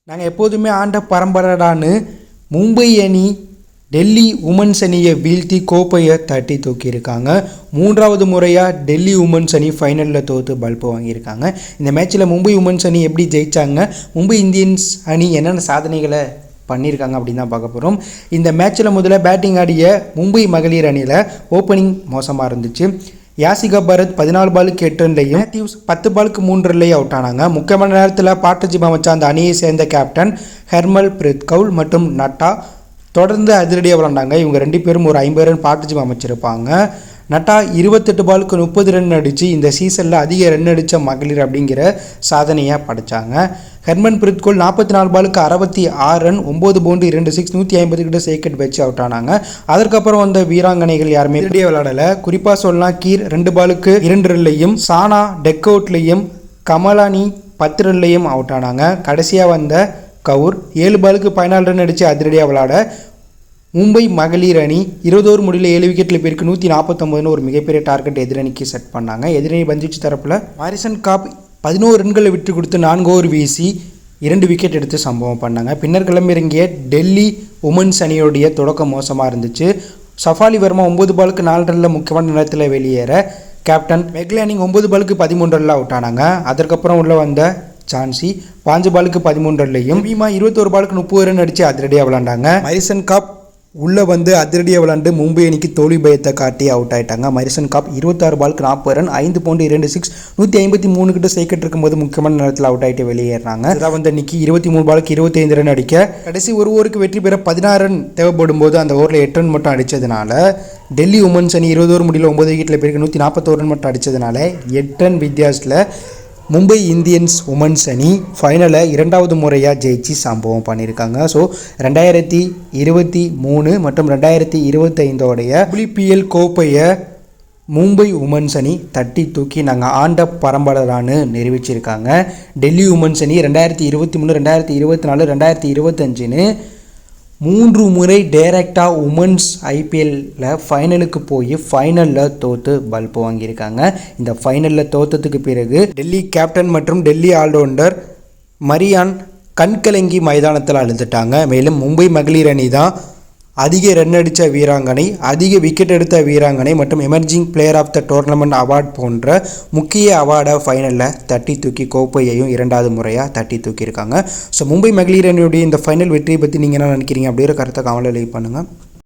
நாங்கள் எப்போதுமே ஆண்ட பரம்பரைடான்னு மும்பை அணி டெல்லி உமன்ஸ் அணியை வீழ்த்தி கோப்பையை தட்டி தூக்கியிருக்காங்க. 3வது முறையாக டெல்லி உமன்ஸ் அணி ஃபைனலில் தோற்று பல்பு வாங்கியிருக்காங்க. இந்த மேட்ச்சில் மும்பை உமன்ஸ் அணி எப்படி ஜெயித்தாங்க, மும்பை இந்தியன்ஸ் அணி என்னென்ன சாதனைகளை பண்ணியிருக்காங்க அப்படின்னு தான் பார்க்க போகிறோம். இந்த மேட்ச்சில் முதல்ல பேட்டிங் ஆடிய மும்பை மகளிர் அணியில் ஓப்பனிங் மோசமாக இருந்துச்சு. யாசிகா பரத் 14 பாலுக்கு 8 ரன்லையும் மேத்யூஸ் 10 பாலுக்கு 3 ரன்லையும் அவுட் ஆனாங்க. முக்கியமான நேரத்தில் பார்ட்னர்ஷிப் அமைச்ச அந்த அணியை சேர்ந்த கேப்டன் ஹர்மன்பிரீத் கவுர் மற்றும் நட்டா தொடர்ந்து அதிரடியாக விளாண்டாங்க. இவங்க 2 பேரும் ஒரு 50 ரன் பார்ட்னர்ஷிப் அமைச்சிருப்பாங்க. நட்டா 28 பாலுக்கு 30 ரன் அடித்து இந்த சீசனில் அதிக ரன் அடித்த மகளிர் அப்படிங்கிற சாதனையை படைத்தாங்க. ஹர்மன்பிரீத் கவுர் 44 பாலுக்கு 66 ரன், 9 பவுண்டு 2 6 150 கிட்ட சேக்கெட் வச்சு அவுட் ஆனாங்க. அதற்கப்புறம் வந்த வீராங்கனைகள் யாருமே அதிரடியாக விளையாடலை. குறிப்பாக சொல்லலாம், கீர் 2 பாலுக்கு 2 ரன்லையும், சானா டெக் அவுட்லையும், கமலானி 10 ரன்லையும் அவுட் ஆனாங்க. கடைசியாக வந்த கவுர் 7 பாலுக்கு 14 ரன் அடித்து அதிரடியாக விளையாட மும்பை மகளிர் அணி 20 ஓவர் முடிவில் 7 விக்கெட்டில் பேருக்கு 149 ஒரு மிகப்பெரிய டார்கெட் எதிரணிக்கு செட் பண்ணாங்க. எதிரணி பந்துவீச்சு தரப்பில் மாரிசன் காப் 11 ரன்களை விட்டு கொடுத்து 4 ஓவர் வீசி 2 விக்கெட் எடுத்து சம்பவம் பண்ணாங்க. பின்னர் கிளம்பிறங்கிய டெல்லி உமன்ஸ் அணியோடைய தொடக்கம் மோசமாக இருந்துச்சு. சஃபாலி வர்மா 9 பாலுக்கு 4 ரனில் முக்கியமான நேரத்தில் வெளியேற கேப்டன் மெக்லானிங் 9 பாலுக்கு 13 ரனில் அவுட் ஆனாங்க. அதற்கப்புறம் உள்ள வந்த சான்சி 5 பாலுக்கு 13 ரன்லையும், பீமா 21 பாலுக்கு 30 ரன் அடித்து அதிரடியாக விளாண்டாங்க. மாரிசன் காப் உள்ளே வந்து அதிரடியாக விளாண்டு மும்பை அணிக்கு தோல்வி பயத்தை காட்டி அவுட் ஆகிட்டாங்க. மாரிசன் காப் 26 பாலுக்கு 40 ரன், 5 பவுண்டு 2 6 153 கிட்ட சேக்கெட் இருக்கும்போது முக்கியமான நேரத்தில் அவுட் ஆகிட்டு வெளியேறாங்க. அதான் வந்து நிக்கி 23 பாலுக்கு 25 ரன் அடிக்க கடைசி ஒரு ஓவருக்கு வெற்றி பெற 16 ரன் தேவைப்படும் போது அந்த ஓவரில் 8 ரன் மட்டும் அடித்ததுனால டெல்லி உமன்ஸ் அணி 20 ஓவர் முடியல 9 விக்கெட்டில் பேருக்கு 141 ரன் மட்டும் அடித்ததுனால 8 ரன் வித்தியாசத்தில் மும்பை இந்தியன்ஸ் உமன்ஸ் அணி ஃபைனலை 2வது முறையாக ஜெயிச்சு சம்பவம் பண்ணியிருக்காங்க. ஸோ 2023 மற்றும் 2025 WPL கோப்பையை மும்பை உமன்ஸ் அணி தட்டி தூக்கி நாங்கள் ஆண்ட பரம்பரைன்னு நிரூபிச்சிருக்காங்க. டெல்லி உமன்ஸ் அணி 2023, 2024, 2025ன்னு 3 முறை டைரெக்டாக உமன்ஸ் ஐபிஎல்லில் ஃபைனலுக்கு போய் ஃபைனலில் தோற்று பல்பு வாங்கியிருக்காங்க. இந்த ஃபைனலில் தோற்றத்துக்கு பிறகு டெல்லி கேப்டன் மற்றும் டெல்லி ஆல்ரவுண்டர் மரியான் கண்கலங்கி மைதானத்தில் அழுதுட்டாங்க. மேலும் மும்பை மகளிர் அணி தான் அதிக ரன் அடித்த வீராங்கனை, அதிக விக்கெட் எடுத்த வீராங்கனை மற்றும் emerging player of the tournament award போன்ற முக்கிய அவார்டை ஃபைனலில் தட்டி தூக்கி கோப்பையையும் 2வது முறையாக தட்டி தூக்கியிருக்காங்க. ஸோ மும்பை மகளிர் அணியுடைய இந்த ஃபைனல் வெற்றியை பற்றி நீங்கள் என்ன நினைக்கிறீங்க அப்படிங்கிற கருத்தை கமெண்ட்ல லீவ் பண்ணுங்கள்.